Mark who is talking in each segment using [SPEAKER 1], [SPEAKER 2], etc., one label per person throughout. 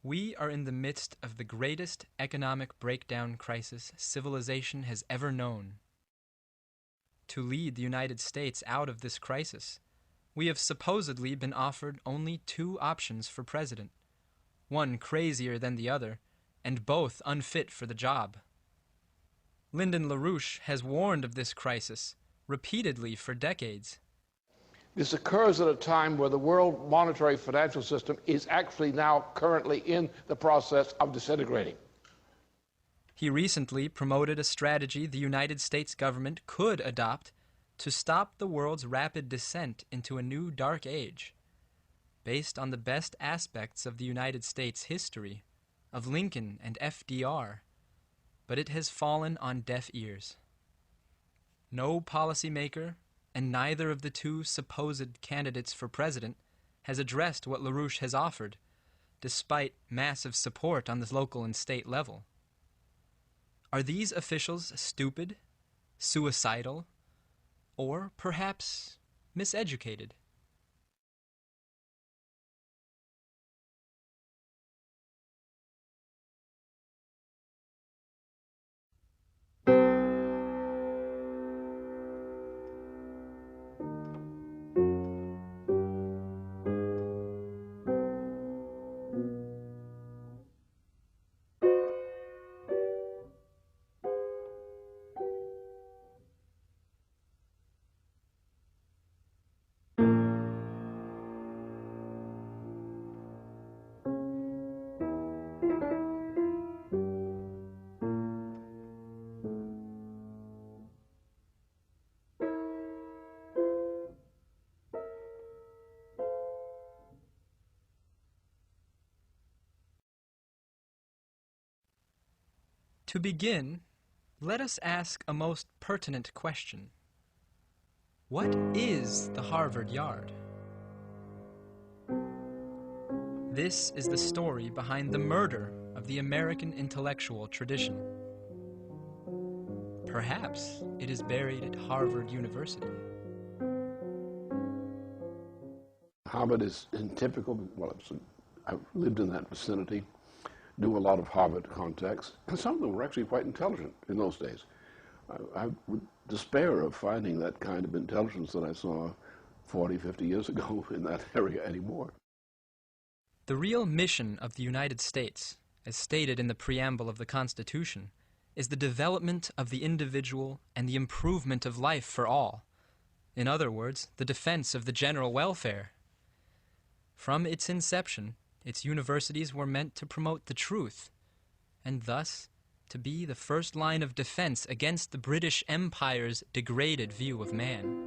[SPEAKER 1] We are in the midst of the greatest economic breakdown crisis civilization has ever known. To lead the United States out of this crisis, we have supposedly been offered only two options for president, one crazier than the other, and both unfit for the job. Lyndon LaRouche has warned of this crisis repeatedly for decades.
[SPEAKER 2] This occurs at a time where the world monetary financial system is actually now currently in the process of disintegrating.
[SPEAKER 1] He recently promoted a strategy the United States government could adopt to stop the world's rapid descent into a new dark age, based on the best aspects of the United States history, of Lincoln and FDR, but it has fallen on deaf ears. No policymaker, and neither of the two supposed candidates for president has addressed what LaRouche has offered, despite massive support on the local and state level. Are these officials stupid, suicidal, or perhaps miseducated? To begin, let us ask a most pertinent question. What is the Harvard Yard? This is the story behind the murder of the American intellectual tradition. Perhaps it is buried at Harvard University.
[SPEAKER 2] Harvard is in typical, I've lived in that vicinity, knew a lot of Harvard contacts, and some of them were actually quite intelligent in those days. I would despair of finding that kind of intelligence that I saw 40, 50 years ago in that area anymore.
[SPEAKER 1] The real mission of the United States, as stated in the preamble of the Constitution, is the development of the individual and the improvement of life for all. In other words, the defense of the general welfare. From its inception, its universities were meant to promote the truth, and thus to be the first line of defense against the British Empire's degraded view of man.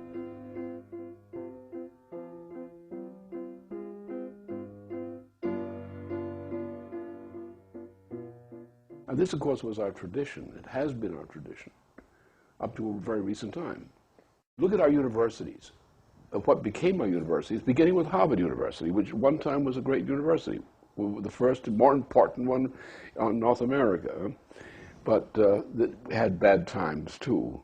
[SPEAKER 2] And this, of course, was our tradition. It has been our tradition up to a very recent time. Look at our universities. Of what became our universities, beginning with Harvard University, which one time was a great university, the first and more important one in North America, but that had bad times too.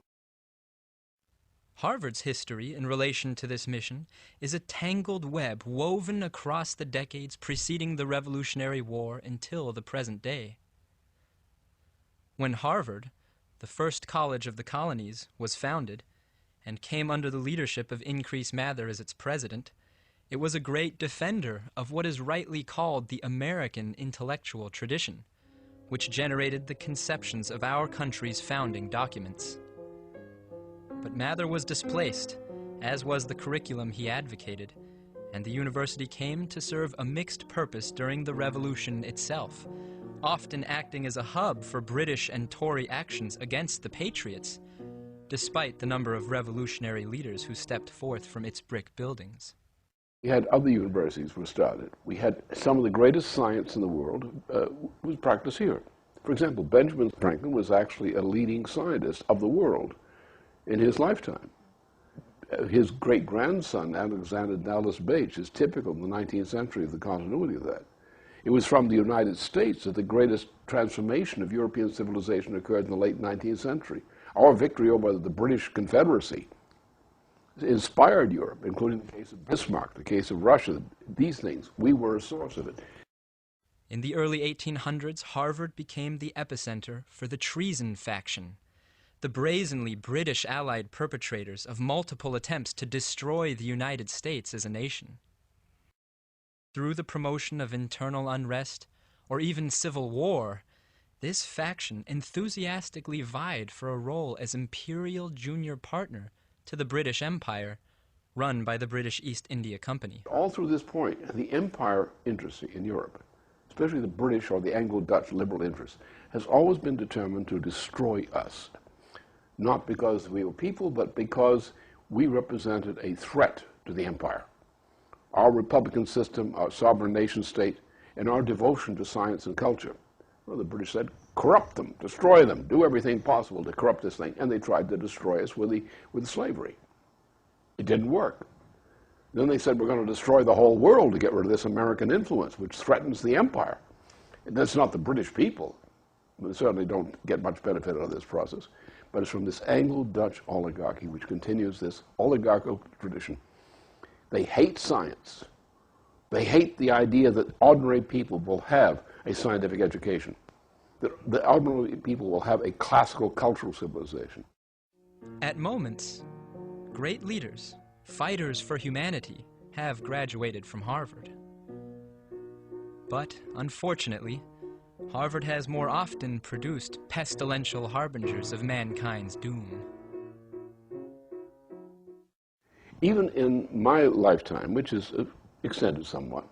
[SPEAKER 1] Harvard's history in relation to this mission is a tangled web woven across the decades preceding the Revolutionary War until the present day. When Harvard, the first college of the colonies, was founded, and came under the leadership of Increase Mather as its president, it was a great defender of what is rightly called the American intellectual tradition, which generated the conceptions of our country's founding documents. But Mather was displaced, as was the curriculum he advocated, and the university came to serve a mixed purpose during the Revolution itself, often acting as a hub for British and Tory actions against the Patriots, despite the number of revolutionary leaders who stepped forth from its brick buildings.
[SPEAKER 2] We had other universities were started. We had some of the greatest science in the world was practiced here. For example, Benjamin Franklin was actually a leading scientist of the world in his lifetime. His great-grandson, Alexander Dallas Bates, is typical in the 19th century of the continuity of that. It was from the United States that the greatest transformation of European civilization occurred in the late 19th century. Our victory over the British Confederacy inspired Europe, including the case of Bismarck, the case of Russia, these things. We were a source of it.
[SPEAKER 1] In the early 1800s, Harvard became the epicenter for the treason faction, the brazenly British allied perpetrators of multiple attempts to destroy the United States as a nation. Through the promotion of internal unrest, or even civil war, this faction enthusiastically vied for a role as imperial junior partner to the British Empire, run by the British East India Company.
[SPEAKER 2] All through this point, the empire interest in Europe, especially the British or the Anglo-Dutch liberal interest, has always been determined to destroy us. Not because we were people, but because we represented a threat to the empire. Our republican system, our sovereign nation state, and our devotion to science and culture. Well, the British said, corrupt them, destroy them, do everything possible to corrupt this thing. And they tried to destroy us with slavery. It didn't work. Then they said, we're going to destroy the whole world to get rid of this American influence, which threatens the empire. And that's not the British people. They certainly don't get much benefit out of this process. But it's from this Anglo-Dutch oligarchy, which continues this oligarchical tradition. They hate science. They hate the idea that ordinary people will have a scientific education, that the ordinary people will have a classical cultural civilization.
[SPEAKER 1] At moments, great leaders, fighters for humanity, have graduated from Harvard. But, unfortunately, Harvard has more often produced pestilential harbingers of mankind's doom.
[SPEAKER 2] Even in my lifetime, which is extended somewhat,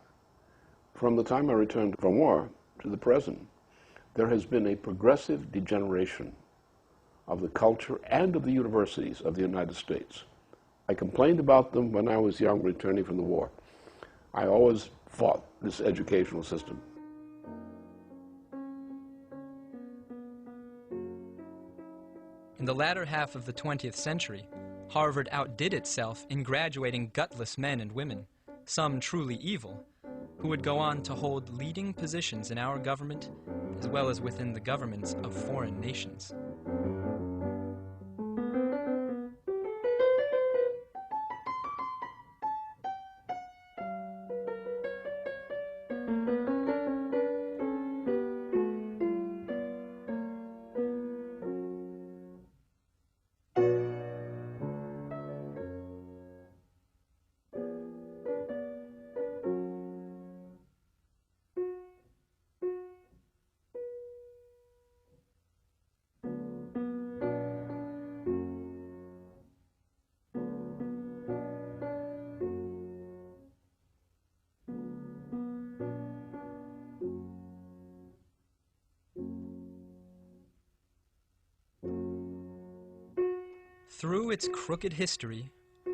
[SPEAKER 2] from the time I returned from war to the present, there has been a progressive degeneration of the culture and of the universities of the United States. I complained about them when I was young, returning from the war. I always fought this educational system.
[SPEAKER 1] In the latter half of the 20th century, Harvard outdid itself in graduating gutless men and women, some truly evil, who would go on to hold leading positions in our government as well as within the governments of foreign nations. Through its crooked history,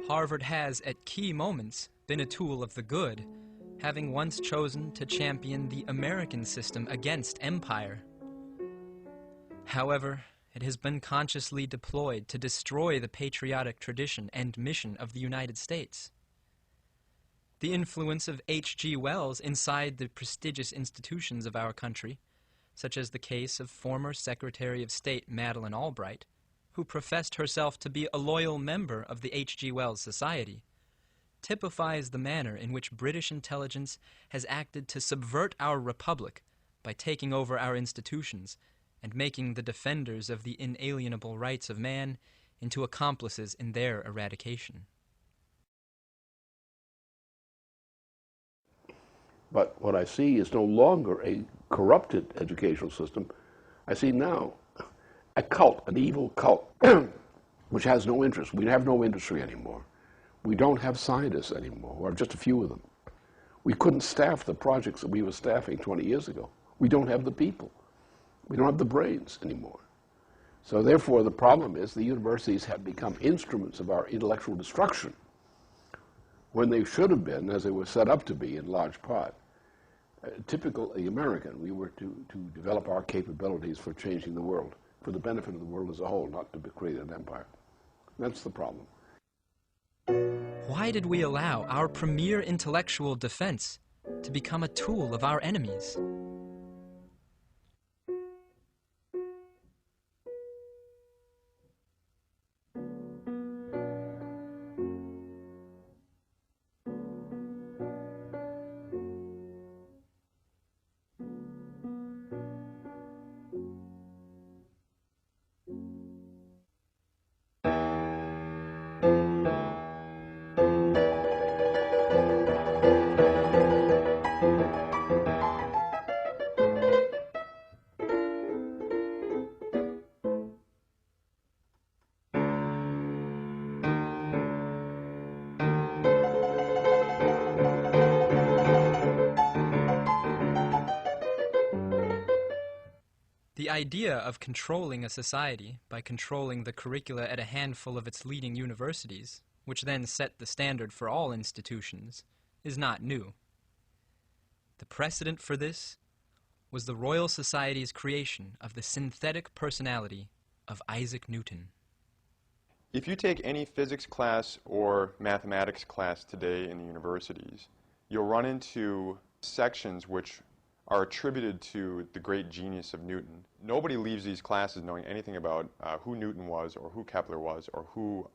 [SPEAKER 1] Harvard has, at key moments, been a tool of the good, having once chosen to champion the American system against empire. However, it has been consciously deployed to destroy the patriotic tradition and mission of the United States. The influence of H.G. Wells inside the prestigious institutions of our country, such as the case of former Secretary of State Madeleine Albright, who professed herself to be a loyal member of the H.G. Wells Society, typifies the manner in which British intelligence has acted to subvert our republic by taking over our institutions and making the defenders of the inalienable rights of man into accomplices in their eradication.
[SPEAKER 2] But what I see is no longer a corrupted educational system. I see now a cult, an evil cult, which has no interest. We have no industry anymore. We don't have scientists anymore, or just a few of them. We couldn't staff the projects that we were staffing 20 years ago. We don't have the people. We don't have the brains anymore. So therefore, the problem is the universities have become instruments of our intellectual destruction when they should have been, as they were set up to be in large part, typically American. We were to develop our capabilities for changing the world, for the benefit of the world as a whole, not to create an empire. That's the problem.
[SPEAKER 1] Why did we allow our premier intellectual defense to become a tool of our enemies? The idea of controlling a society by controlling the curricula at a handful of its leading universities, which then set the standard for all institutions, is not new. The precedent for this was the Royal Society's creation of the synthetic personality of Isaac Newton.
[SPEAKER 3] If you take any physics class or mathematics class today in the universities, you'll run into sections which are attributed to the great genius of Newton. Nobody leaves these classes knowing anything about who Newton was or who Kepler was or who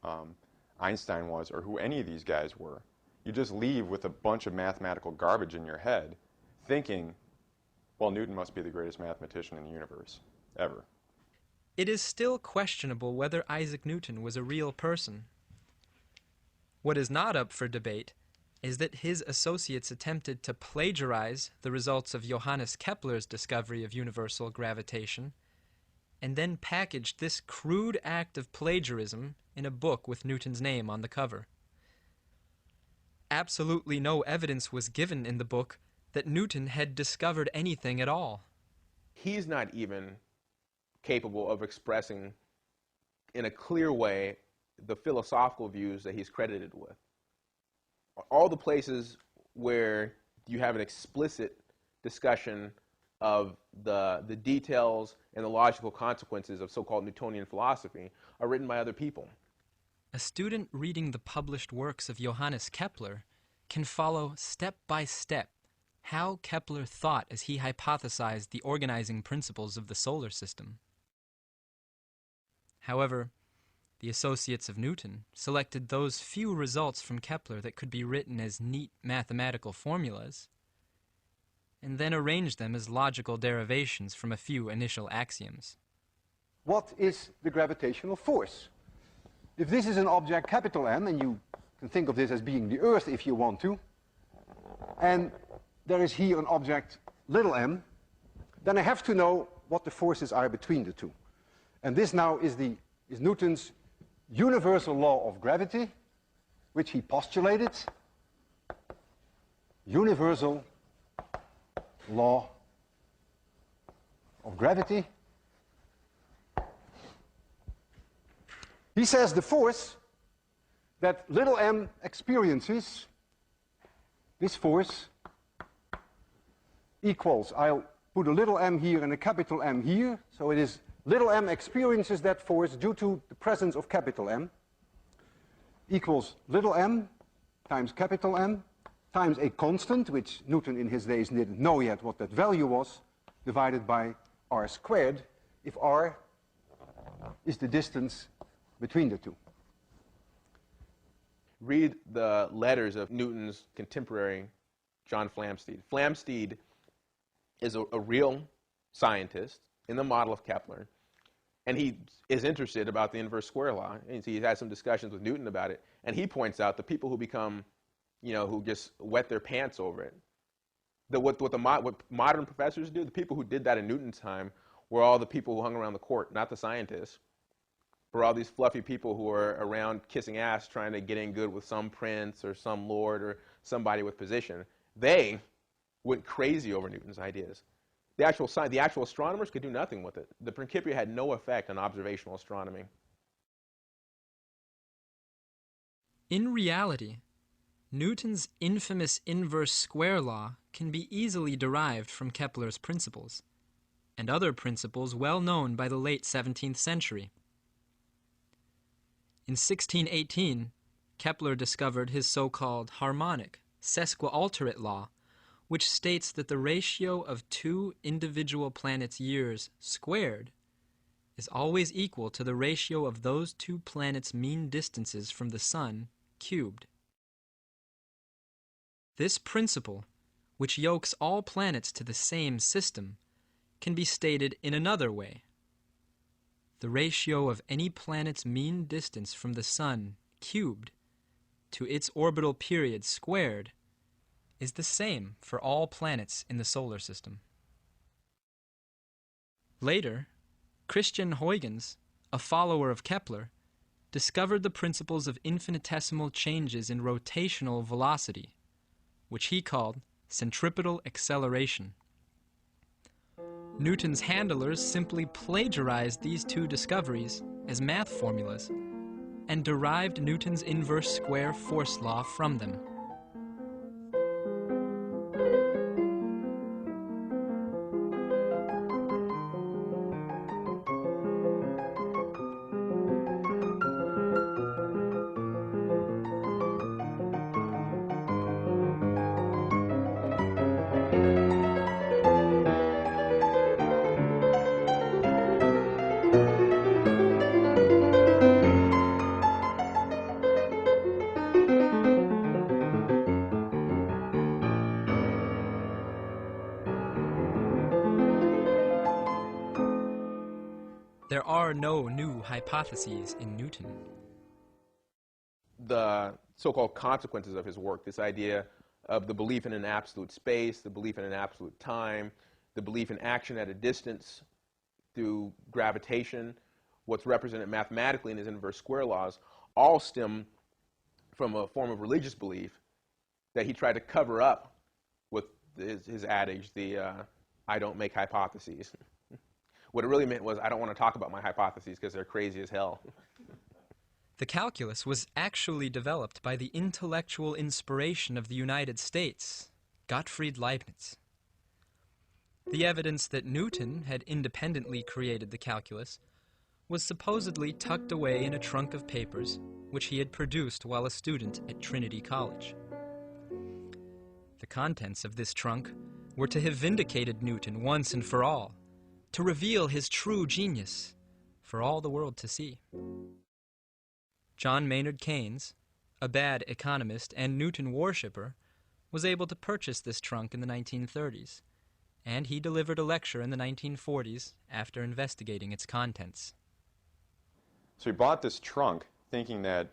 [SPEAKER 3] Einstein was or who any of these guys were. You just leave with a bunch of mathematical garbage in your head thinking, well, Newton must be the greatest mathematician in the universe, ever.
[SPEAKER 1] It is still questionable whether Isaac Newton was a real person. What is not up for debate is that his associates attempted to plagiarize the results of Johannes Kepler's discovery of universal gravitation, and then packaged this crude act of plagiarism in a book with Newton's name on the cover. Absolutely no evidence was given in the book that Newton had discovered anything at all.
[SPEAKER 4] He's not even capable of expressing in a clear way the philosophical views that he's credited with. All the places where you have an explicit discussion of the details and the logical consequences of so-called Newtonian philosophy are written by other people.
[SPEAKER 1] A student reading the published works of Johannes Kepler can follow step by step how Kepler thought as he hypothesized the organizing principles of the solar system. However, the associates of Newton selected those few results from Kepler that could be written as neat mathematical formulas, and then arranged them as logical derivations from a few initial axioms.
[SPEAKER 5] What is the gravitational force? If this is an object capital M, and you can think of this as being the Earth if you want to, and there is here an object little m, then I have to know what the forces are between the two. And this now is Newton's universal law of gravity, which he postulated. Universal law of gravity. He says the force that little m experiences, this force, equals, I'll put a little m here and a capital M here, so it is little m experiences that force due to the presence of capital M, equals little m times capital M times a constant, which Newton in his days didn't know yet what that value was, divided by r squared, if r is the distance between the two.
[SPEAKER 4] Read the letters of Newton's contemporary, John Flamsteed. Flamsteed is a real scientist in the model of Kepler, and he is interested about the inverse square law. And he's had some discussions with Newton about it, and he points out the people who become, who just wet their pants over it. What modern professors do, the people who did that in Newton's time were all the people who hung around the court, not the scientists. Were all these fluffy people who were around kissing ass trying to get in good with some prince or some lord or somebody with position. They went crazy over Newton's ideas. The actual astronomers could do nothing with it. The Principia had no effect on observational astronomy.
[SPEAKER 1] In reality, Newton's infamous inverse square law can be easily derived from Kepler's principles, and other principles well known by the late 17th century. In 1618, Kepler discovered his so-called harmonic, sesquialterate law, which states that the ratio of two individual planets' years squared is always equal to the ratio of those two planets' mean distances from the Sun cubed. This principle, which yokes all planets to the same system, can be stated in another way. The ratio of any planet's mean distance from the Sun cubed to its orbital period squared is the same for all planets in the solar system. Later, Christian Huygens, a follower of Kepler, discovered the principles of infinitesimal changes in rotational velocity, which he called centripetal acceleration. Newton's handlers simply plagiarized these two discoveries as math formulas and derived Newton's inverse square force law from them. There are no new hypotheses in Newton.
[SPEAKER 4] The so-called consequences of his work, this idea of the belief in an absolute space, the belief in an absolute time, the belief in action at a distance through gravitation, what's represented mathematically in his inverse square laws, all stem from a form of religious belief that he tried to cover up with his adage, I don't make hypotheses. What it really meant was, I don't want to talk about my hypotheses because they're crazy as hell.
[SPEAKER 1] The calculus was actually developed by the intellectual inspiration of the United States, Gottfried Leibniz. The evidence that Newton had independently created the calculus was supposedly tucked away in a trunk of papers which he had produced while a student at Trinity College. The contents of this trunk were to have vindicated Newton once and for all, to reveal his true genius for all the world to see. John Maynard Keynes, a bad economist and Newton worshipper, was able to purchase this trunk in the 1930s, and he delivered a lecture in the 1940s after investigating its contents.
[SPEAKER 3] So he bought this trunk thinking that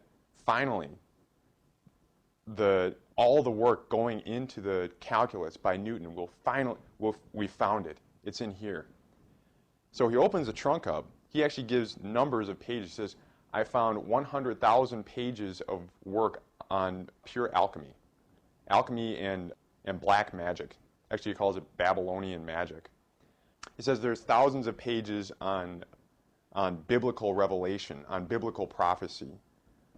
[SPEAKER 3] finally all the work going into the calculus by Newton we found it. It's in here. So he opens the trunk up. He actually gives numbers of pages. He says, I found 100,000 pages of work on pure alchemy. Alchemy and black magic. Actually, he calls it Babylonian magic. He says there's thousands of pages on biblical revelation, on biblical prophecy.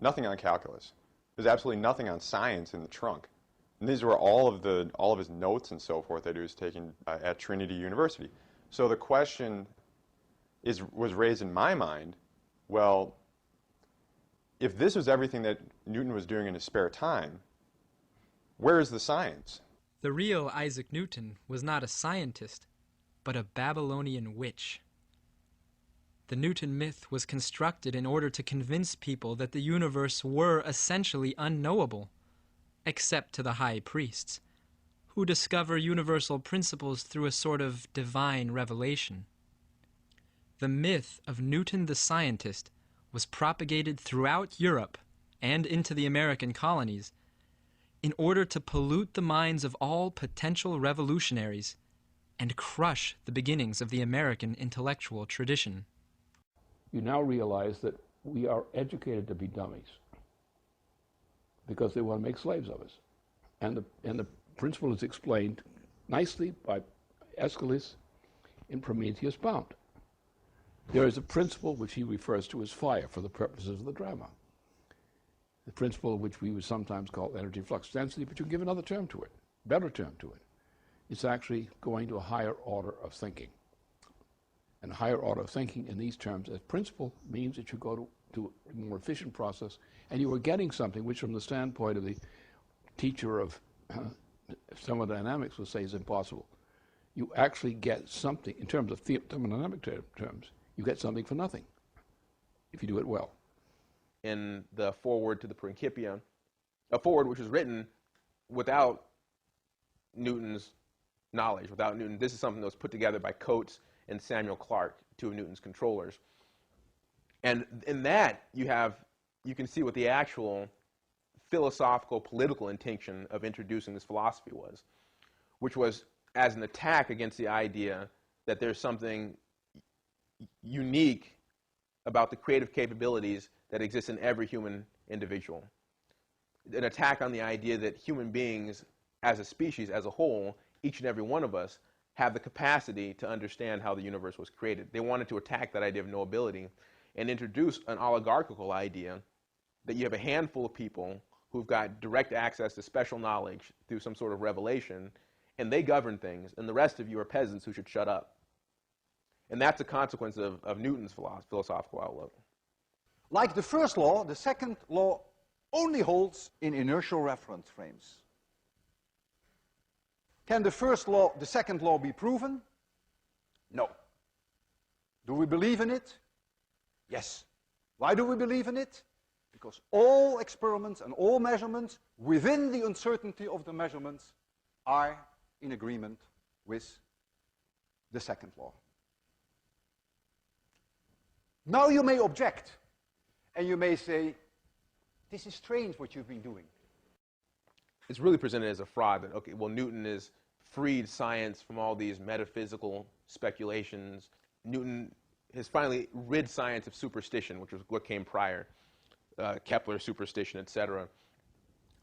[SPEAKER 3] Nothing on calculus. There's absolutely nothing on science in the trunk. And these were all of his notes and so forth that he was taking at Trinity University. So the question was raised in my mind, well, if this was everything that Newton was doing in his spare time, where is the science?
[SPEAKER 1] The real Isaac Newton was not a scientist, but a Babylonian witch. The Newton myth was constructed in order to convince people that the universe were essentially unknowable, except to the high priests, who discover universal principles through a sort of divine revelation. The myth of Newton the scientist was propagated throughout Europe and into the American colonies in order to pollute the minds of all potential revolutionaries and crush the beginnings of the American intellectual tradition.
[SPEAKER 2] You now realize that we are educated to be dummies because they want to make slaves of us. And the principle is explained nicely by Aeschylus in Prometheus Bound. There is a principle which he refers to as fire for the purposes of the drama. The principle which we would sometimes call energy flux density, but you can give another term to it, better term to it. It's actually going to a higher order of thinking. And a higher order of thinking in these terms as principle means that you go to a more efficient process, and you are getting something which from the standpoint of the teacher of thermodynamics would say is impossible. You actually get something, in terms of thermodynamic terms, you get something for nothing if you do it well.
[SPEAKER 4] In the foreword to the Principia, a foreword which was written without Newton's knowledge, without Newton. This is something that was put together by Coates and Samuel Clarke, two of Newton's controllers. And in that, you can see what the actual philosophical, political intention of introducing this philosophy was, which was as an attack against the idea that there's something unique about the creative capabilities that exist in every human individual. An attack on the idea that human beings, as a species, as a whole, each and every one of us, have the capacity to understand how the universe was created. They wanted to attack that idea of knowability and introduce an oligarchical idea that you have a handful of people who've got direct access to special knowledge through some sort of revelation, and they govern things, and the rest of you are peasants who should shut up. And that's a consequence of Newton's philosophical outlook.
[SPEAKER 5] Like the first law, the second law only holds in inertial reference frames. Can the second law be proven? No. Do we believe in it? Yes. Why do we believe in it? Because all experiments and all measurements within the uncertainty of the measurements are in agreement with the second law. Now you may object, and you may say, this is strange what you've been doing.
[SPEAKER 4] It's really presented as a fraud that, okay, well, Newton has freed science from all these metaphysical speculations. Newton has finally rid science of superstition, which was what came prior, Kepler's superstition, etc.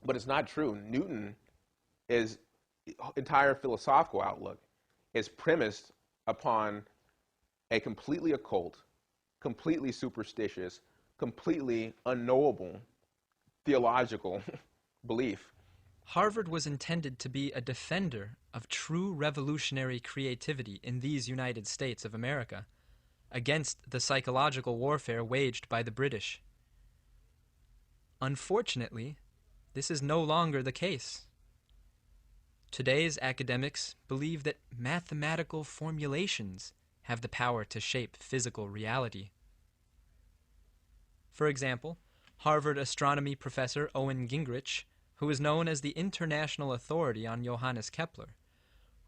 [SPEAKER 4] But it's not true. Newton's entire philosophical outlook is premised upon a completely occult, completely superstitious, completely unknowable theological belief.
[SPEAKER 1] Harvard was intended to be a defender of true revolutionary creativity in these United States of America against the psychological warfare waged by the British. Unfortunately, this is no longer the case. Today's academics believe that mathematical formulations have the power to shape physical reality. For example, Harvard astronomy professor Owen Gingerich, who is known as the international authority on Johannes Kepler,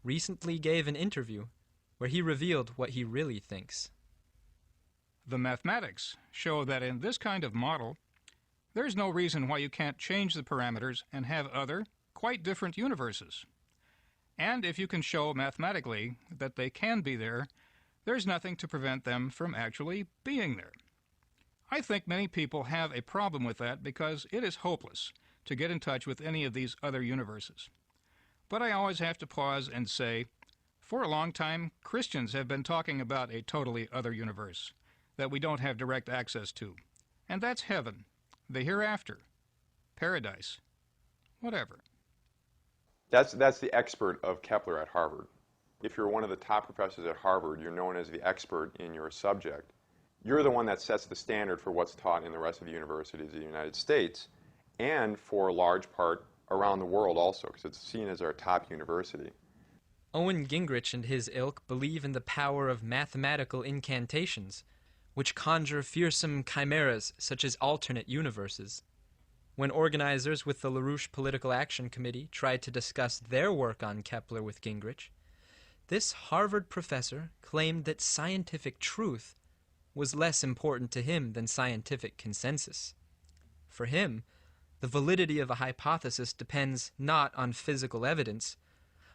[SPEAKER 1] recently gave an interview where he revealed what he really thinks.
[SPEAKER 6] The mathematics show that in this kind of model, there's no reason why you can't change the parameters and have other, quite different universes. And if you can show mathematically that they can be there, there's nothing to prevent them from actually being there. I think many people have a problem with that because it is hopeless to get in touch with any of these other universes. But I always have to pause and say, for a long time, Christians have been talking about a totally other universe that we don't have direct access to. And that's heaven, the hereafter, paradise, whatever.
[SPEAKER 3] That's the expert of Kepler at Harvard. If you're one of the top professors at Harvard, you're known as the expert in your subject. You're the one that sets the standard for what's taught in the rest of the universities of the United States, and for a large part around the world also, because it's seen as our top university.
[SPEAKER 1] Owen Gingerich and his ilk believe in the power of mathematical incantations, which conjure fearsome chimeras such as alternate universes. When organizers with the LaRouche Political Action Committee tried to discuss their work on Kepler with Gingerich, this Harvard professor claimed that scientific truth was less important to him than scientific consensus. For him, the validity of a hypothesis depends not on physical evidence,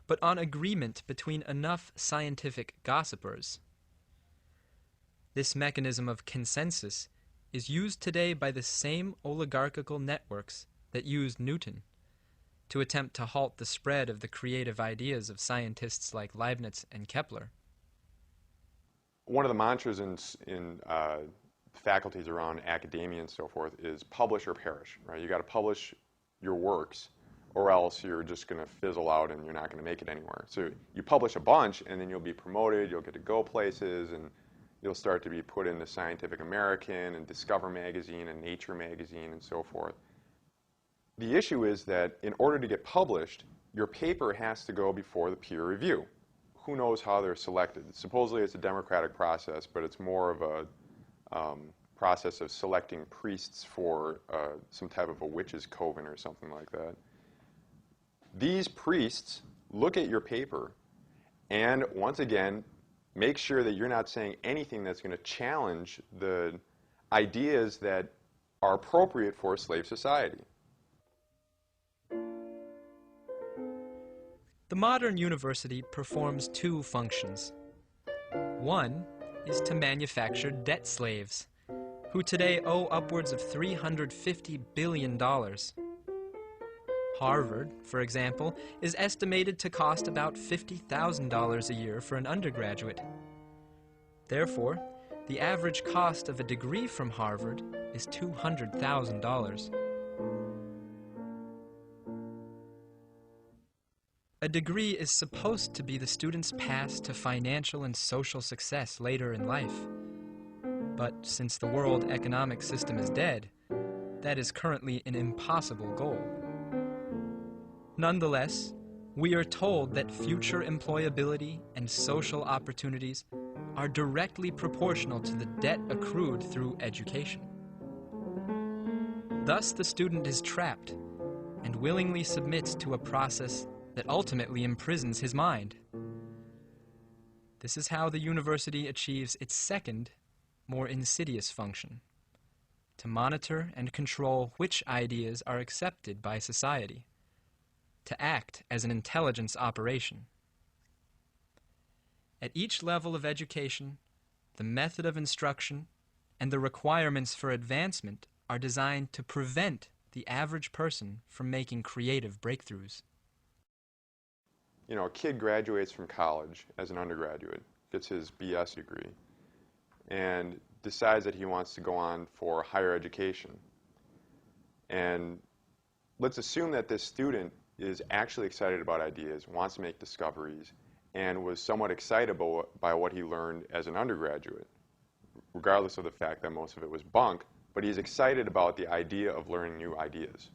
[SPEAKER 1] but on agreement between enough scientific gossipers. This mechanism of consensus is used today by the same oligarchical networks that used Newton to attempt to halt the spread of the creative ideas of scientists like Leibniz and Kepler.
[SPEAKER 3] One of the mantras in faculties around academia and so forth is publish or perish, right? You got to publish your works, or else you're just going to fizzle out and you're not going to make it anywhere. So you publish a bunch, and then you'll be promoted, you'll get to go places, and you'll start to be put into Scientific American and Discover magazine and Nature magazine and so forth. The issue is that in order to get published, your paper has to go before the peer review. Who knows how they're selected? Supposedly it's a democratic process, but it's more of a process of selecting priests for some type of a witch's coven or something like that. These priests look at your paper and, once again, make sure that you're not saying anything that's going to challenge the ideas that are appropriate for a slave society.
[SPEAKER 1] The modern university performs two functions. One is to manufacture debt slaves, who today owe upwards of $350 billion. Harvard, for example, is estimated to cost about $50,000 a year for an undergraduate. Therefore, the average cost of a degree from Harvard is $200,000. A degree is supposed to be the student's pass to financial and social success later in life. But since the world economic system is dead, that is currently an impossible goal. Nonetheless, we are told that future employability and social opportunities are directly proportional to the debt accrued through education. Thus, the student is trapped and willingly submits to a process that ultimately imprisons his mind. This is how the university achieves its second, more insidious function: to monitor and control which ideas are accepted by society, to act as an intelligence operation. At each level of education, the method of instruction and the requirements for advancement are designed to prevent the average person from making creative breakthroughs.
[SPEAKER 3] You know, a kid graduates from college as an undergraduate, gets his BS degree, and decides that he wants to go on for higher education. And let's assume that this student is actually excited about ideas, wants to make discoveries, and was somewhat excited by what he learned as an undergraduate, regardless of the fact that most of it was bunk, but he's excited about the idea of learning new ideas.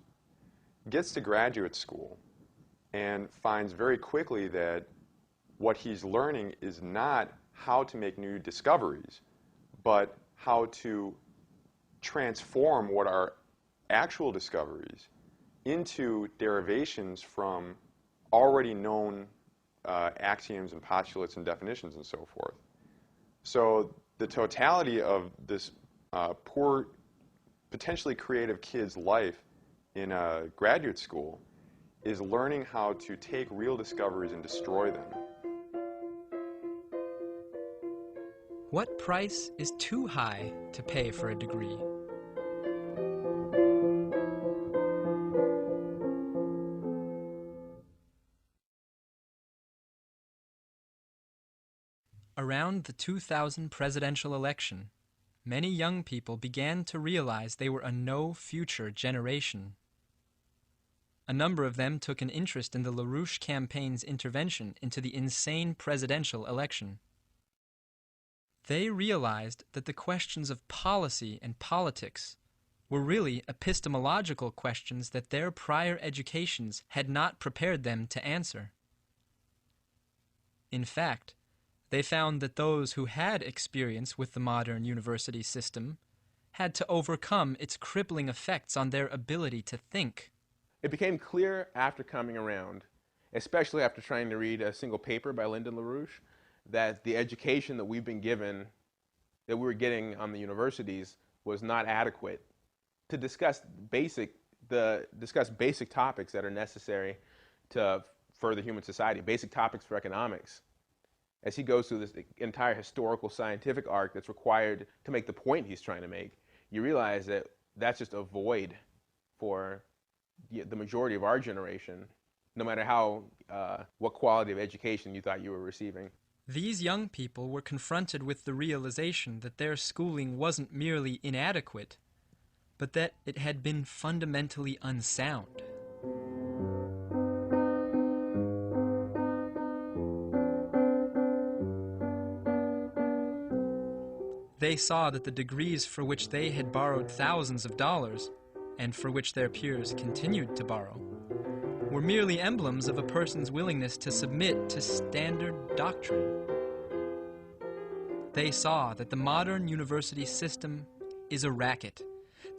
[SPEAKER 3] Gets to graduate school and finds very quickly that what he's learning is not how to make new discoveries, but how to transform what are actual discoveries into derivations from already known axioms and postulates and definitions and so forth. So the totality of this poor, potentially creative kid's life in a graduate school is learning how to take real discoveries and destroy them.
[SPEAKER 1] What price is too high to pay for a degree? Around the 2000 presidential election, many young people began to realize they were a no-future generation. A number of them took an interest in the LaRouche campaign's intervention into the insane presidential election. They realized that the questions of policy and politics were really epistemological questions that their prior educations had not prepared them to answer. In fact, they found that those who had experience with the modern university system had to overcome its crippling effects on their ability to think.
[SPEAKER 4] It became clear after coming around, especially after trying to read a single paper by Lyndon LaRouche, that the education that we've been given, that we were getting on the universities, was not adequate to discuss basic topics that are necessary to further human society, basic topics for economics. As he goes through this entire historical scientific arc that's required to make the point he's trying to make, you realize that that's just a void for the majority of our generation, no matter how, what quality of education you thought you were receiving.
[SPEAKER 1] These young people were confronted with the realization that their schooling wasn't merely inadequate, but that it had been fundamentally unsound. They saw that the degrees for which they had borrowed thousands of dollars, and for which their peers continued to borrow, were merely emblems of a person's willingness to submit to standard doctrine. They saw that the modern university system is a racket,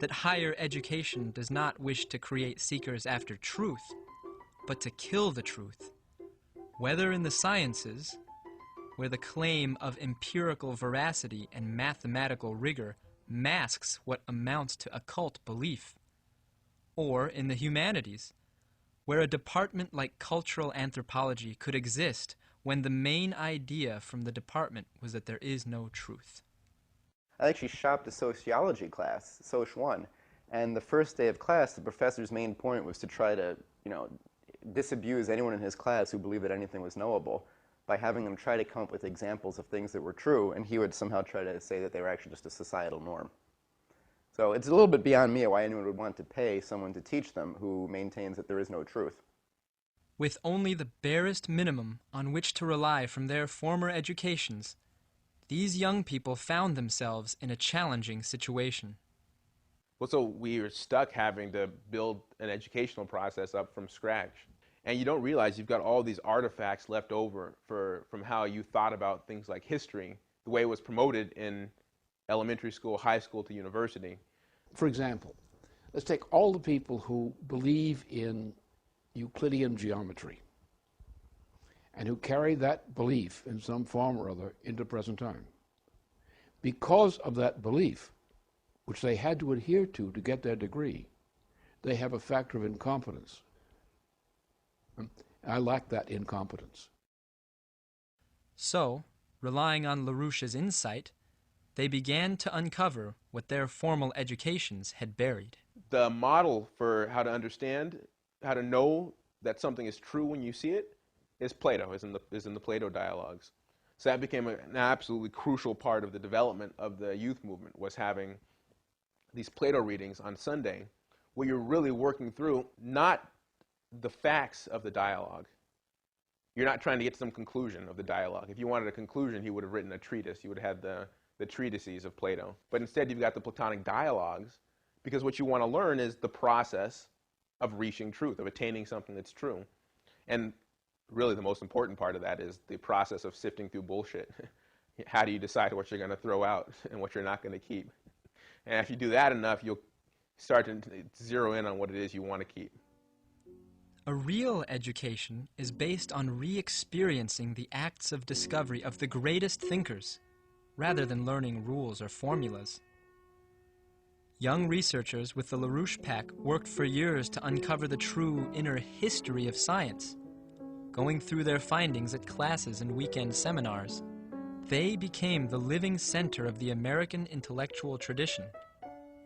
[SPEAKER 1] that higher education does not wish to create seekers after truth, but to kill the truth, whether in the sciences, where the claim of empirical veracity and mathematical rigor masks what amounts to occult belief, or in the humanities, where a department like cultural anthropology could exist when the main idea from the department was that there is no truth.
[SPEAKER 7] I actually shopped a sociology class, Soc 1, And the first day of class, the professor's main point was to try to, disabuse anyone in his class who believed that anything was knowable by having them try to come up with examples of things that were true, and he would somehow try to say that they were actually just a societal norm. So it's a little bit beyond me why anyone would want to pay someone to teach them who maintains that there is no truth.
[SPEAKER 1] With only the barest minimum on which to rely from their former educations, these young people found themselves in a challenging situation.
[SPEAKER 4] Well, so we are stuck having to build an educational process up from scratch. And you don't realize you've got all these artifacts left over from how you thought about things like history, the way it was promoted in elementary school, high school to university.
[SPEAKER 2] For example, let's take all the people who believe in Euclidean geometry and who carry that belief in some form or other into present time. Because of that belief, which they had to adhere to get their degree, they have a factor of incompetence. I lack that incompetence.
[SPEAKER 1] So, relying on LaRouche's insight, they began to uncover what their formal educations had buried.
[SPEAKER 4] The model for how to understand, how to know that something is true when you see it, is Plato, is in the Plato dialogues. So that became an absolutely crucial part of the development of the youth movement, was having these Plato readings on Sunday, where you're really working through not the facts of the dialogue. You're not trying to get to some conclusion of the dialogue. If you wanted a conclusion, he would have written a treatise. You would have had the treatises of Plato. But instead, you've got the Platonic dialogues, because what you want to learn is the process of reaching truth, of attaining something that's true. And really the most important part of that is the process of sifting through bullshit. How do you decide what you're going to throw out and what you're not going to keep? And if you do that enough, you'll start to zero in on what it is you want to keep.
[SPEAKER 1] A real education is based on re-experiencing the acts of discovery of the greatest thinkers, rather than learning rules or formulas. Young researchers with the LaRouche Pack worked for years to uncover the true inner history of science, going through their findings at classes and weekend seminars. They became the living center of the American intellectual tradition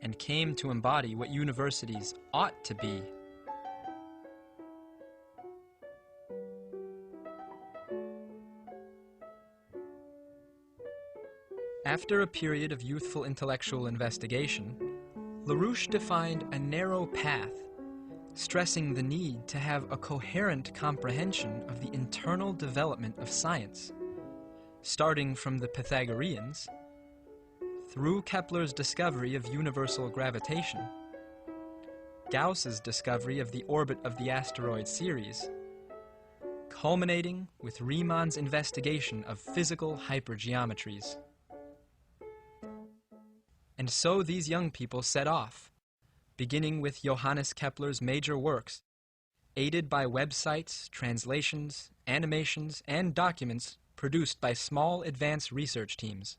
[SPEAKER 1] and came to embody what universities ought to be. After a period of youthful intellectual investigation, LaRouche defined a narrow path, stressing the need to have a coherent comprehension of the internal development of science, starting from the Pythagoreans, through Kepler's discovery of universal gravitation, Gauss's discovery of the orbit of the asteroid Ceres, culminating with Riemann's investigation of physical hypergeometries. And so these young people set off, beginning with Johannes Kepler's major works, aided by websites, translations, animations, and documents produced by small advanced research teams.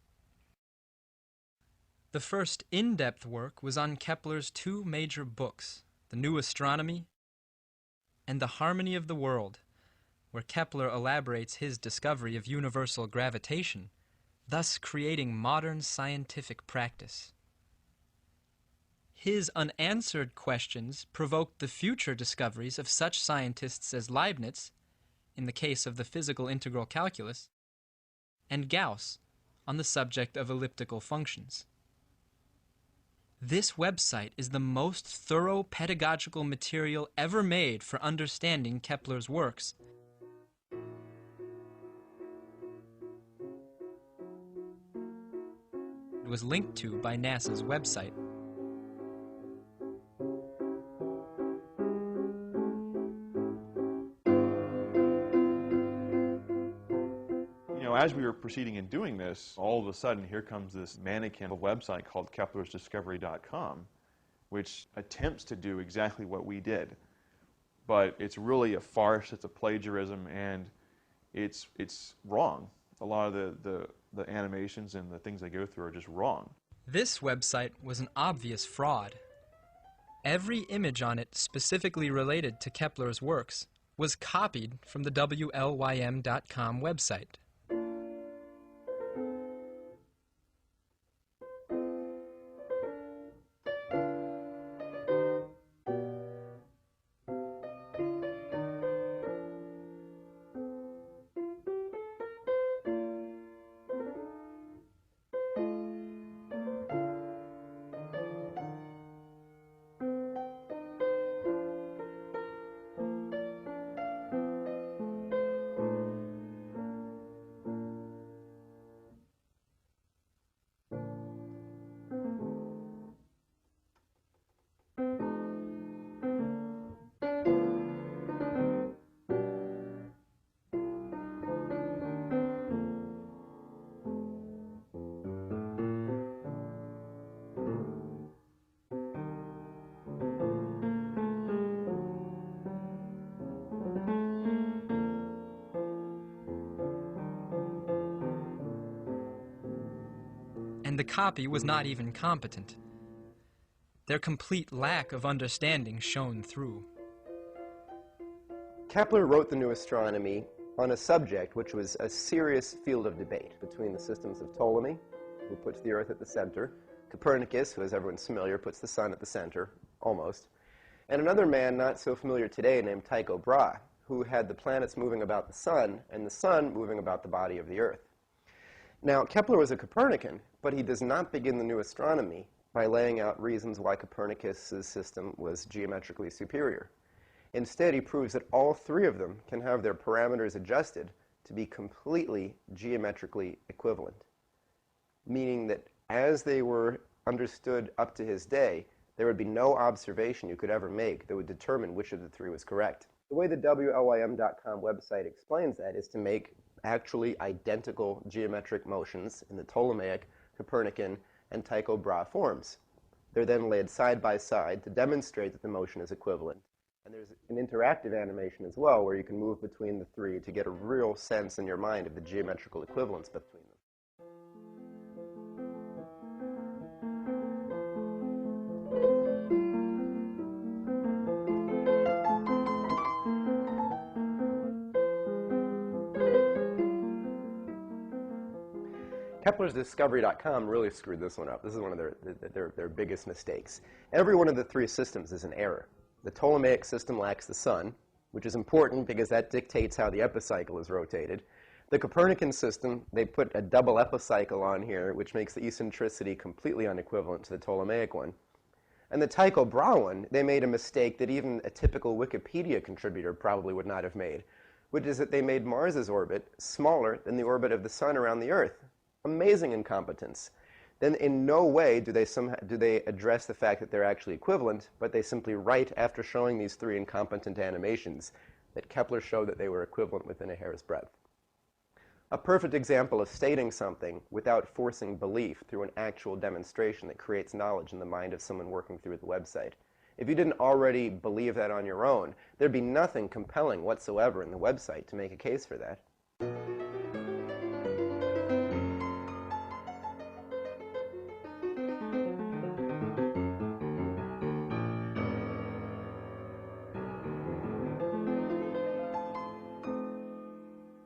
[SPEAKER 1] The first in-depth work was on Kepler's two major books, The New Astronomy and The Harmony of the World, where Kepler elaborates his discovery of universal gravitation, thus creating modern scientific practice. His unanswered questions provoked the future discoveries of such scientists as Leibniz, in the case of the physical integral calculus, and Gauss on the subject of elliptical functions. This website is the most thorough pedagogical material ever made for understanding Kepler's works. It was linked to by NASA's website.
[SPEAKER 3] As we were proceeding in doing this, all of a sudden here comes this mannequin website called Kepler'sDiscovery.com, which attempts to do exactly what we did. But it's really a farce, it's a plagiarism, and it's wrong. A lot of the animations and the things they go through are just wrong.
[SPEAKER 1] This website was an obvious fraud. Every image on it specifically related to Kepler's works was copied from the WLYM.com website. and the copy was not even competent. Their complete lack of understanding shone through.
[SPEAKER 7] Kepler wrote the New Astronomy on a subject which was a serious field of debate between the systems of Ptolemy, who puts the Earth at the center, Copernicus, who, as everyone's familiar, puts the sun at the center, almost, and another man not so familiar today named Tycho Brahe, who had the planets moving about the sun and the sun moving about the body of the Earth. Now, Kepler was a Copernican, but he does not begin the New Astronomy by laying out reasons why Copernicus's system was geometrically superior. Instead, he proves that all three of them can have their parameters adjusted to be completely geometrically equivalent, meaning that as they were understood up to his day, there would be no observation you could ever make that would determine which of the three was correct. The way the WLYM.com website explains that is to make actually identical geometric motions in the Ptolemaic, Copernican, and Tycho Brahe forms. They're then laid side by side to demonstrate that the motion is equivalent. And there's an interactive animation as well where you can move between the three to get a real sense in your mind of the geometrical equivalence between them. Kepler's Discovery.com really screwed this one up. This is one of their biggest mistakes. Every one of the three systems is an error. The Ptolemaic system lacks the sun, which is important because that dictates how the epicycle is rotated. The Copernican system, they put a double epicycle on here, which makes the eccentricity completely unequivalent to the Ptolemaic one. And the Tycho Brahe one, they made a mistake that even a typical Wikipedia contributor probably would not have made, which is that they made Mars's orbit smaller than the orbit of the sun around the Earth. Amazing incompetence. Then in no way do they address the fact that they're actually equivalent, but they simply write, after showing these three incompetent animations, that Kepler showed that they were equivalent within a hair's breadth. A perfect example of stating something without forcing belief through an actual demonstration that creates knowledge in the mind of someone working through the website. If you didn't already believe that on your own, there'd be nothing compelling whatsoever in the website to make a case for that.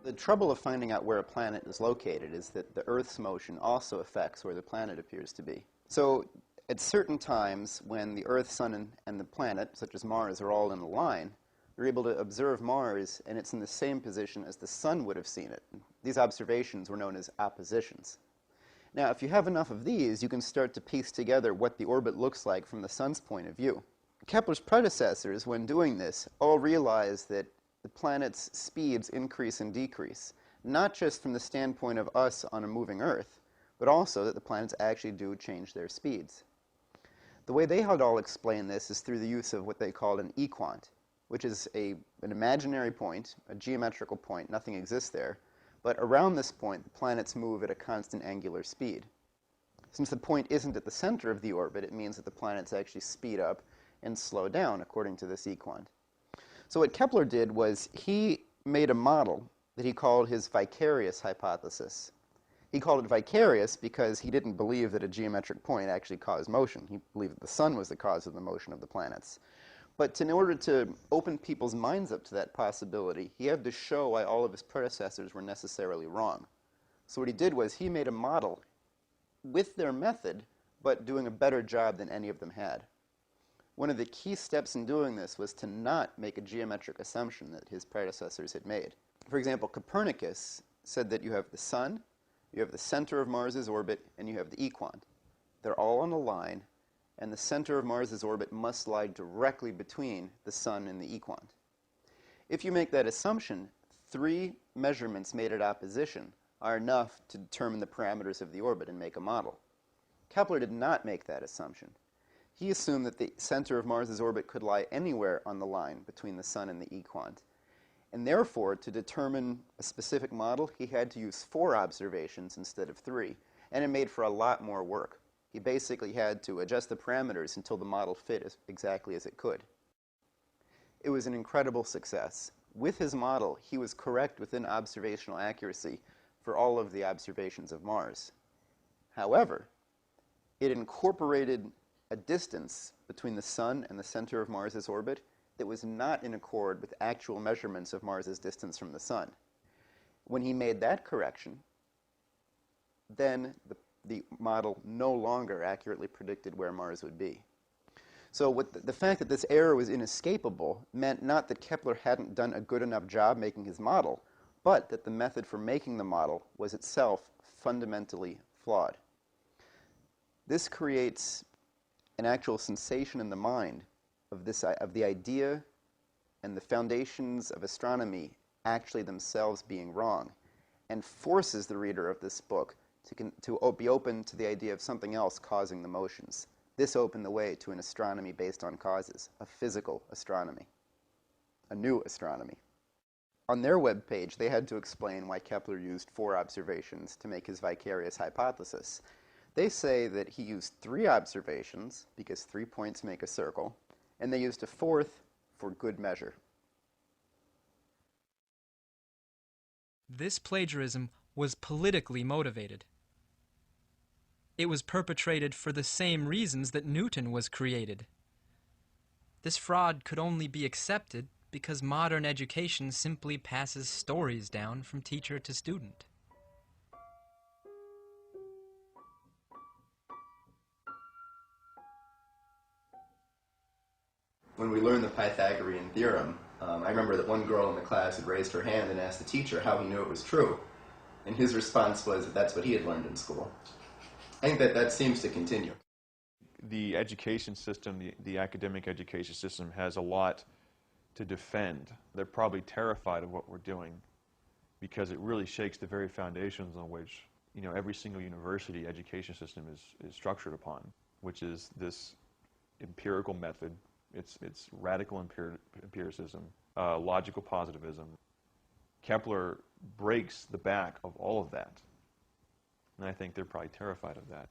[SPEAKER 7] The trouble of finding out where a planet is located is that the Earth's motion also affects where the planet appears to be. So at certain times when the Earth, Sun, and the planet, such as Mars, are all in a line, you're able to observe Mars and it's in the same position as the Sun would have seen it. These observations were known as oppositions. Now, if you have enough of these, you can start to piece together what the orbit looks like from the Sun's point of view. Kepler's predecessors, when doing this, all realized that the planet's speeds increase and decrease, not just from the standpoint of us on a moving Earth, but also that the planets actually do change their speeds. The way they had all explained this is through the use of what they called an equant, which is an imaginary point, a geometrical point, nothing exists there, but around this point the planets move at a constant angular speed. Since the point isn't at the center of the orbit, it means that the planets actually speed up and slow down according to this equant. So what Kepler did was he made a model that he called his vicarious hypothesis. He called it vicarious because he didn't believe that a geometric point actually caused motion. He believed that the sun was the cause of the motion of the planets. But in order to open people's minds up to that possibility, he had to show why all of his predecessors were necessarily wrong. So what he did was he made a model with their method, but doing a better job than any of them had. One of the key steps in doing this was to not make a geometric assumption that his predecessors had made. For example, Copernicus said that you have the sun, you have the center of Mars's orbit, and you have the equant. They're all on a line, and the center of Mars's orbit must lie directly between the sun and the equant. If you make that assumption, three measurements made at opposition are enough to determine the parameters of the orbit and make a model. Kepler did not make that assumption. He assumed that the center of Mars's orbit could lie anywhere on the line between the sun and the equant. And therefore, to determine a specific model, he had to use 4 observations instead of 3. And it made for a lot more work. He basically had to adjust the parameters until the model fit exactly as it could. It was an incredible success. With his model, he was correct within observational accuracy for all of the observations of Mars. However, it incorporated a distance between the Sun and the center of Mars's orbit that was not in accord with actual measurements of Mars's distance from the Sun. When he made that correction, then the model no longer accurately predicted where Mars would be. So the fact that this error was inescapable meant not that Kepler hadn't done a good enough job making his model, but that the method for making the model was itself fundamentally flawed. This creates an actual sensation in the mind of the idea and the foundations of astronomy actually themselves being wrong, and forces the reader of this book to be open to the idea of something else causing the motions. This opened the way to an astronomy based on causes, a physical astronomy, a new astronomy. On their webpage, they had to explain why Kepler used 4 observations to make his vicarious hypothesis. They say that he used 3 observations, because 3 points make a circle, and they used a 4th for good measure.
[SPEAKER 1] This plagiarism was politically motivated. It was perpetrated for the same reasons that Newton was created. This fraud could only be accepted because modern education simply passes stories down from teacher to student.
[SPEAKER 7] When we learned the Pythagorean theorem, I remember that one girl in the class had raised her hand and asked the teacher how he knew it was true. And his response was that that's what he had learned in school. I think that seems to continue.
[SPEAKER 3] The education system, the academic education system, has a lot to defend. They're probably terrified of what we're doing because it really shakes the very foundations on which, you know, every single university education system is structured upon, which is this empirical method. It's radical empiricism, logical positivism. Kepler breaks the back of all of that. And I think they're probably terrified of that.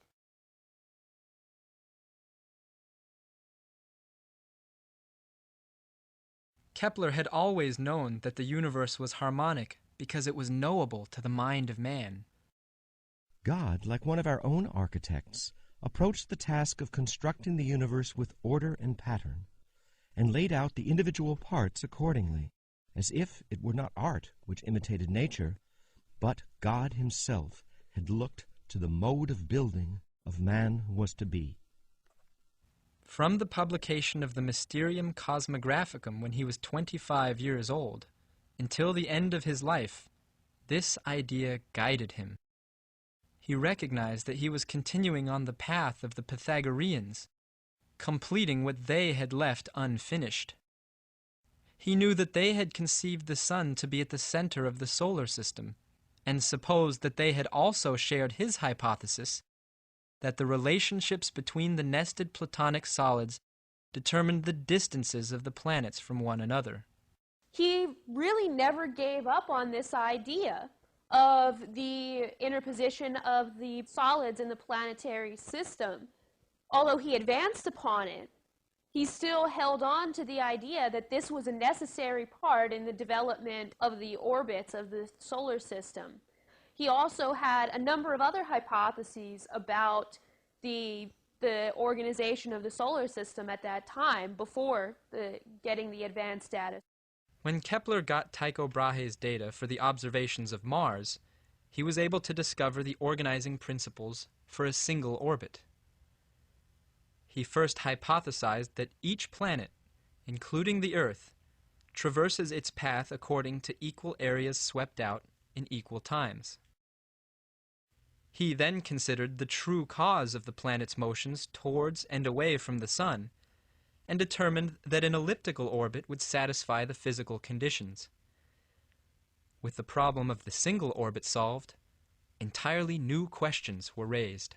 [SPEAKER 1] Kepler had always known that the universe was harmonic because it was knowable to the mind of man.
[SPEAKER 8] God, like one of our own architects, approached the task of constructing the universe with order and pattern, and laid out the individual parts accordingly, as if it were not art which imitated nature, but God himself had looked to the mode of building of man who was to be.
[SPEAKER 1] From the publication of the Mysterium Cosmographicum when he was 25 years old, until the end of his life, this idea guided him. He recognized that he was continuing on the path of the Pythagoreans, completing what they had left unfinished. He knew that they had conceived the sun to be at the center of the solar system, and supposed that they had also shared his hypothesis that the relationships between the nested platonic solids determined the distances of the planets from one another.
[SPEAKER 9] He really never gave up on this idea of the interposition of the solids in the planetary system. Although he advanced upon it, he still held on to the idea that this was a necessary part in the development of the orbits of the solar system. He also had a number of other hypotheses about the organization of the solar system at that time before getting the advanced status.
[SPEAKER 1] When Kepler got Tycho Brahe's data for the observations of Mars, he was able to discover the organizing principles for a single orbit. He first hypothesized that each planet, including the Earth, traverses its path according to equal areas swept out in equal times. He then considered the true cause of the planet's motions towards and away from the Sun, and determined that an elliptical orbit would satisfy the physical conditions. With the problem of the single orbit solved, entirely new questions were raised.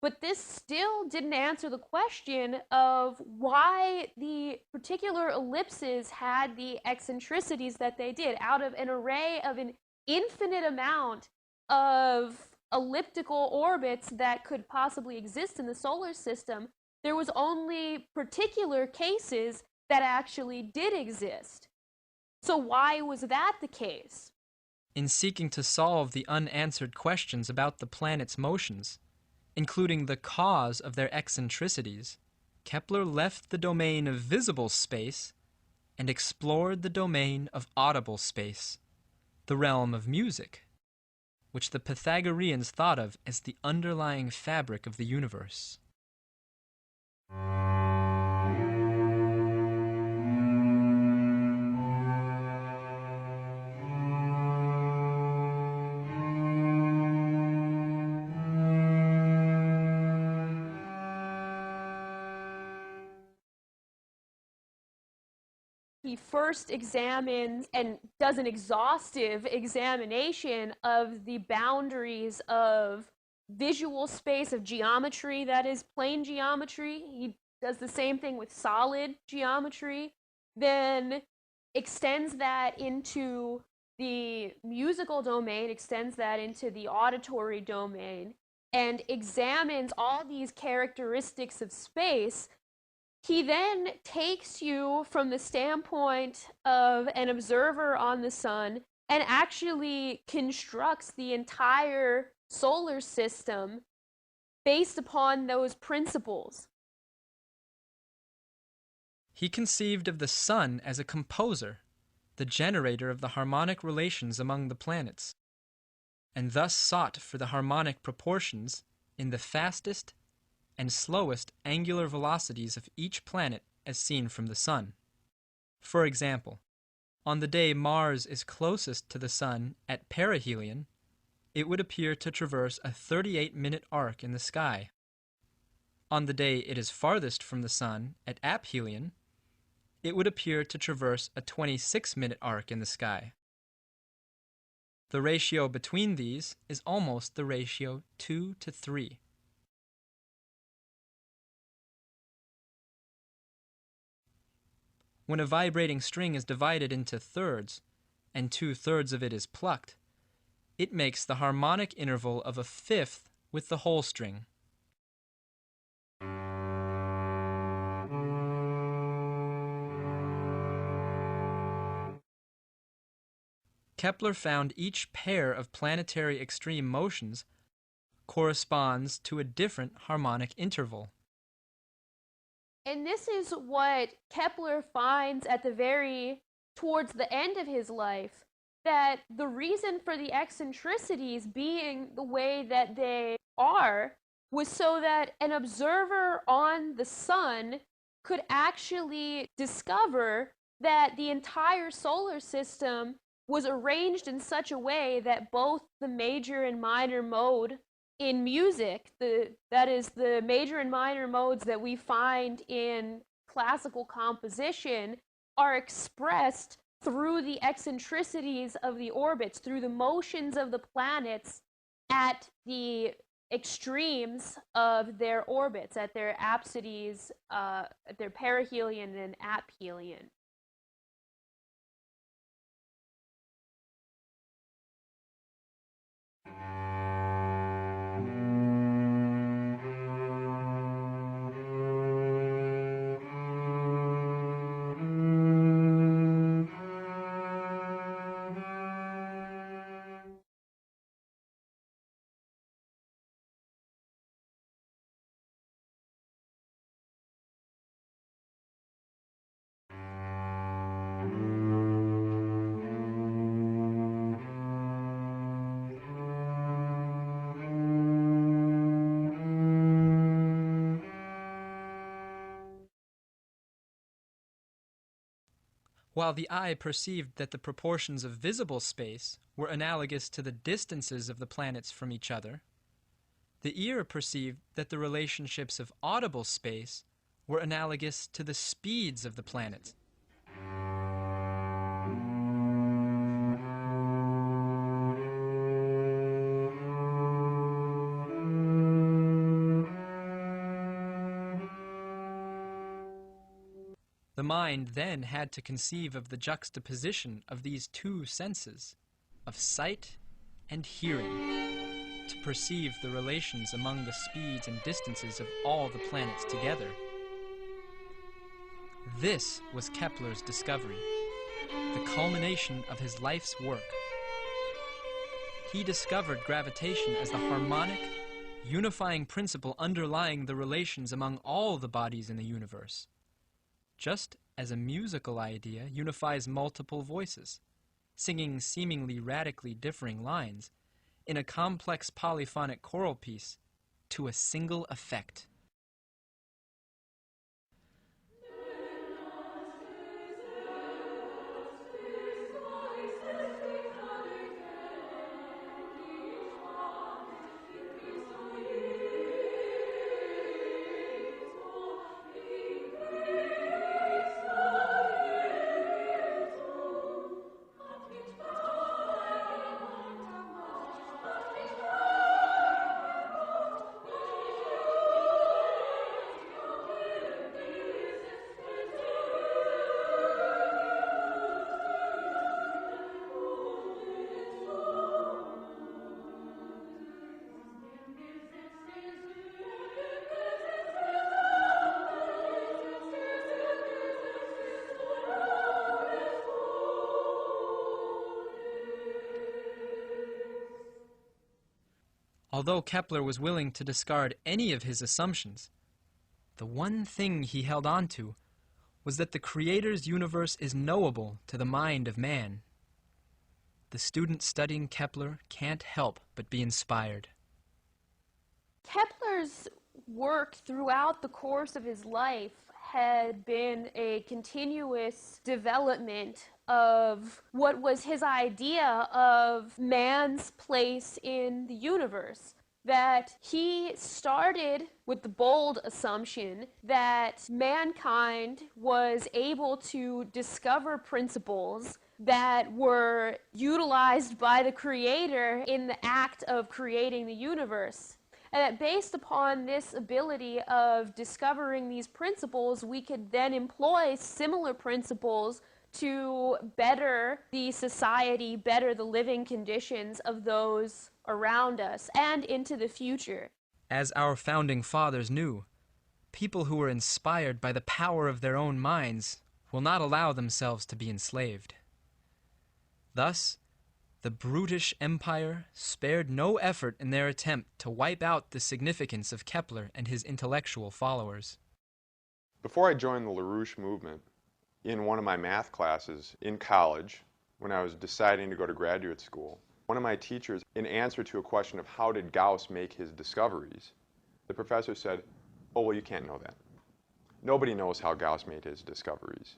[SPEAKER 9] But this still didn't answer the question of why the particular ellipses had the eccentricities that they did. Out of an array of an infinite amount of elliptical orbits that could possibly exist in the solar system, there was only particular cases that actually did exist. So why was that the case?
[SPEAKER 1] In seeking to solve the unanswered questions about the planet's motions, including the cause of their eccentricities, Kepler left the domain of visible space and explored the domain of audible space, the realm of music, which the Pythagoreans thought of as the underlying fabric of the universe.
[SPEAKER 9] He first examines and does an exhaustive examination of the boundaries of visual space, of geometry, that is plane geometry. He does the same thing with solid geometry, then extends that into the musical domain, extends that into the auditory domain, and examines all these characteristics of space. He then takes you from the standpoint of an observer on the sun and actually constructs the entire solar system based upon those principles.
[SPEAKER 1] He conceived of the sun as a composer, the generator of the harmonic relations among the planets, and thus sought for the harmonic proportions in the fastest and slowest angular velocities of each planet as seen from the sun. For example, on the day Mars is closest to the sun at perihelion, it would appear to traverse a 38-minute arc in the sky. On the day it is farthest from the sun at aphelion, it would appear to traverse a 26-minute arc in the sky. The ratio between these is almost the ratio 2:3. When a vibrating string is divided into thirds, and 2/3 of it is plucked, it makes the harmonic interval of a fifth with the whole string. Kepler found each pair of planetary extreme motions corresponds to a different harmonic interval.
[SPEAKER 9] And this is what Kepler finds towards the end of his life, that the reason for the eccentricities being the way that they are was so that an observer on the sun could actually discover that the entire solar system was arranged in such a way that both the major and minor mode in music, that is the major and minor modes that we find in classical composition, are expressed through the eccentricities of the orbits, through the motions of the planets at the extremes of their orbits, at their apsides, at their perihelion and aphelion.
[SPEAKER 1] While the eye perceived that the proportions of visible space were analogous to the distances of the planets from each other, the ear perceived that the relationships of audible space were analogous to the speeds of the planets. The mind then had to conceive of the juxtaposition of these two senses, of sight and hearing, to perceive the relations among the speeds and distances of all the planets together. This was Kepler's discovery, the culmination of his life's work. He discovered gravitation as the harmonic, unifying principle underlying the relations among all the bodies in the universe, just as a musical idea unifies multiple voices, singing seemingly radically differing lines in a complex polyphonic choral piece to a single effect. Although Kepler was willing to discard any of his assumptions, the one thing he held on to was that the Creator's universe is knowable to the mind of man. The student studying Kepler can't help but be inspired.
[SPEAKER 9] Kepler's work throughout the course of his life had been a continuous development of what was his idea of man's place in the universe. That he started with the bold assumption that mankind was able to discover principles that were utilized by the Creator in the act of creating the universe. And that based upon this ability of discovering these principles, we could then employ similar principles to better the society, better the living conditions of those around us and into the future.
[SPEAKER 1] As our founding fathers knew, people who are inspired by the power of their own minds will not allow themselves to be enslaved. Thus, the British Empire spared no effort in their attempt to wipe out the significance of Kepler and his intellectual followers.
[SPEAKER 3] Before I joined the LaRouche movement, in one of my math classes in college, when I was deciding to go to graduate school, one of my teachers, in answer to a question of how did Gauss make his discoveries, the professor said, "Oh, well, you can't know that. Nobody knows how Gauss made his discoveries.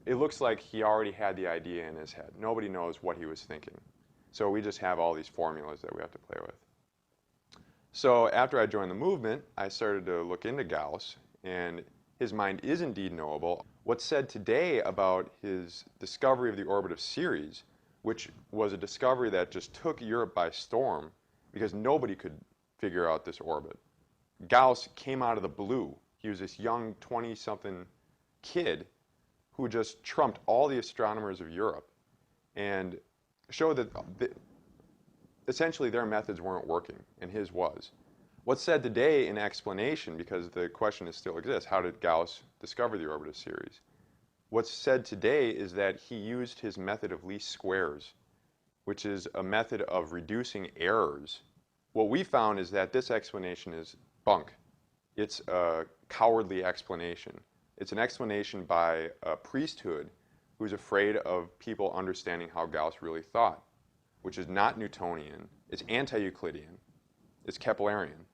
[SPEAKER 3] It looks like he already had the idea in his head. Nobody knows what he was thinking. So we just have all these formulas that we have to play with." So after I joined the movement, I started to look into Gauss, and his mind is indeed knowable. What's said today about his discovery of the orbit of Ceres, which was a discovery that just took Europe by storm because nobody could figure out this orbit. Gauss came out of the blue. He was this young 20-something kid who just trumped all the astronomers of Europe and showed that essentially their methods weren't working, and his was. What's said today in explanation, because the question still exists, how did Gauss discover the orbit of Ceres? What's said today is that he used his method of least squares, which is a method of reducing errors. What we found is that this explanation is bunk. It's a cowardly explanation. It's an explanation by a priesthood who's afraid of people understanding how Gauss really thought, which is not Newtonian, it's anti-Euclidean, it's Keplerian.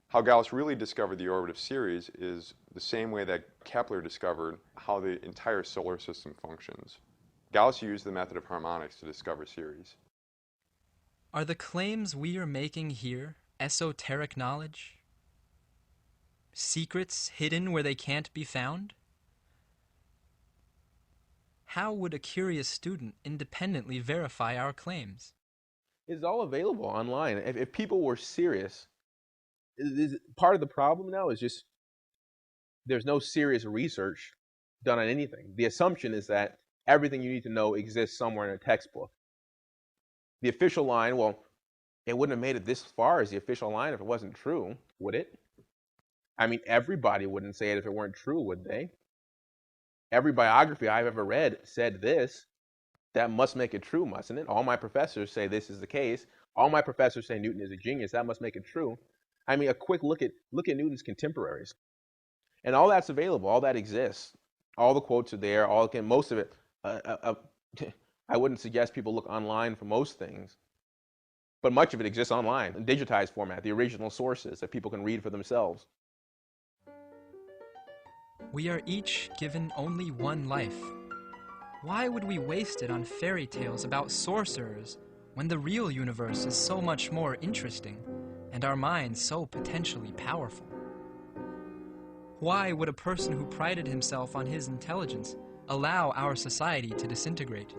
[SPEAKER 3] How Gauss really discovered the orbit of Ceres is the same way that Kepler discovered how the entire solar system functions. Gauss used the method of harmonics to discover Ceres.
[SPEAKER 1] Are the claims we are making here esoteric knowledge? Secrets hidden where they can't be found? How would a curious student independently verify our claims?
[SPEAKER 4] It's all available online. If people were serious, part of the problem now is just there's no serious research done on anything. The assumption is that everything you need to know exists somewhere in a textbook. The official line, well, it wouldn't have made it this far as the official line if it wasn't true, would it? I mean, everybody wouldn't say it if it weren't true, would they? Every biography I've ever read said this. That must make it true, mustn't it? All my professors say this is the case. All my professors say Newton is a genius. That must make it true. I mean, a quick look at Newton's contemporaries, and all that's available, all that exists, all the quotes are there. Most of it. I wouldn't suggest people look online for most things, but much of it exists online in digitized format, the original sources that people can read for themselves.
[SPEAKER 1] We are each given only one life. Why would we waste it on fairy tales about sorcerers when the real universe is so much more interesting and our minds so potentially powerful? Why would a person who prided himself on his intelligence allow our society to disintegrate,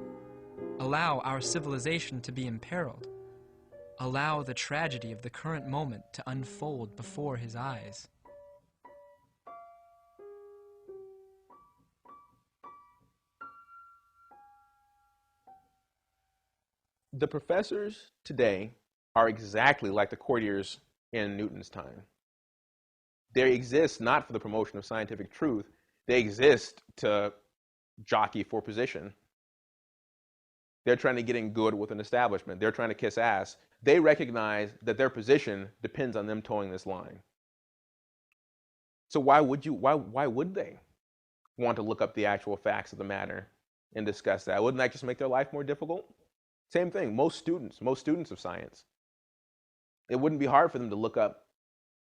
[SPEAKER 1] allow our civilization to be imperiled, allow the tragedy of the current moment to unfold before his eyes?
[SPEAKER 4] The professors today are exactly like the courtiers in Newton's time. They exist not for the promotion of scientific truth. They exist to jockey for position. They're trying to get in good with an establishment. They're trying to kiss ass. They recognize that their position depends on them towing this line. So why would they want to look up the actual facts of the matter and discuss that? Wouldn't that just make their life more difficult? Same thing, most students of science. It wouldn't be hard for them to look up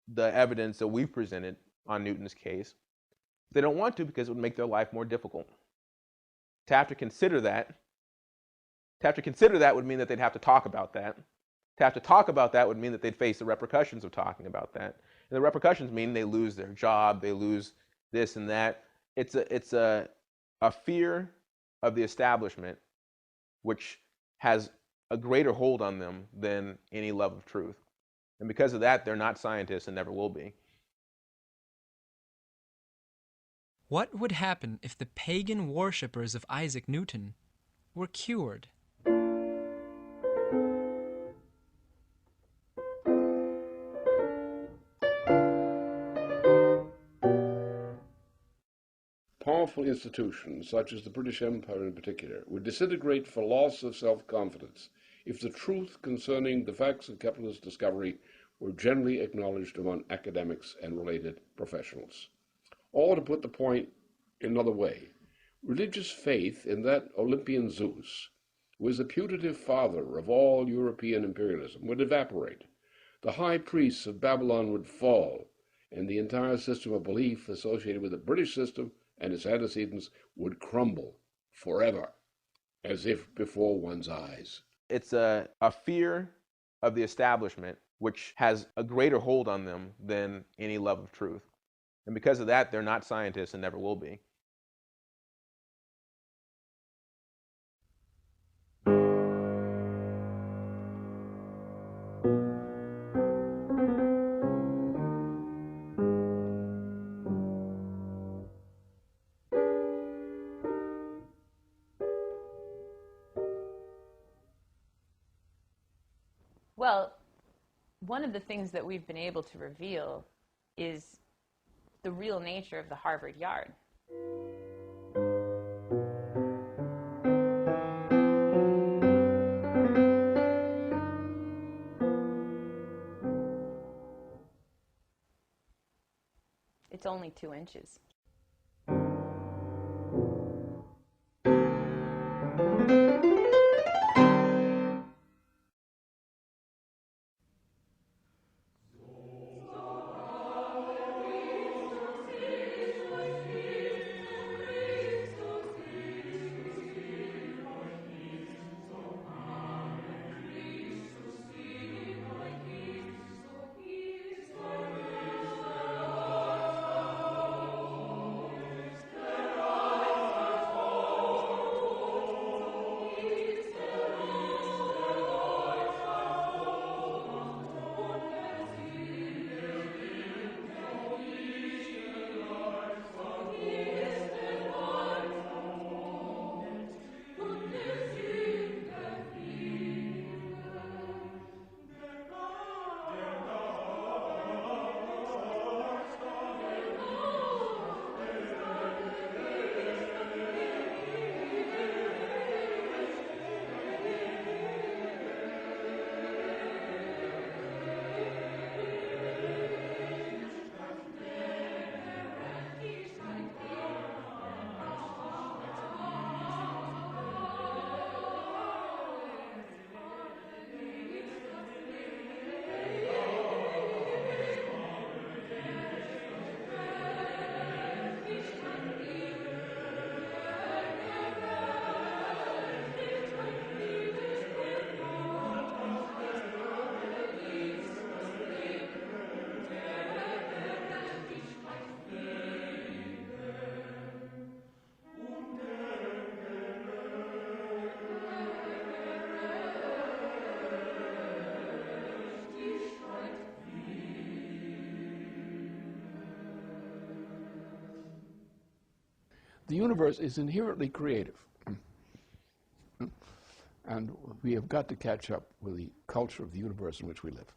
[SPEAKER 4] the evidence that we've presented on Newton's case. They don't want to because it would make their life more difficult. To have to consider that would mean that they'd have to talk about that. To have to talk about that would mean that they'd face the repercussions of talking about that. And the repercussions mean they lose their job, they lose this and that. It's a fear of the establishment which has a greater hold on them than any love of truth. And because of that, they're not scientists and never will be.
[SPEAKER 1] What would happen if the pagan worshippers of Isaac Newton were cured?
[SPEAKER 2] Powerful institutions, such as the British Empire in particular, would disintegrate for loss of self-confidence if the truth concerning the facts of Kepler's discovery were generally acknowledged among academics and related professionals. Or, to put the point in another way, religious faith in that Olympian Zeus, who is the putative father of all European imperialism, would evaporate. The high priests of Babylon would fall, and the entire system of belief associated with the British system and its antecedents would crumble forever, as if before one's eyes.
[SPEAKER 4] It's a fear of the establishment which has a greater hold on them than any love of truth. And because of that, they're not scientists and never will be.
[SPEAKER 10] Well, one of the things that we've been able to reveal is the real nature of the Harvard Yard. It's only 2 inches.
[SPEAKER 2] The universe is inherently creative. And we have got to catch up with the culture of the universe in which we live.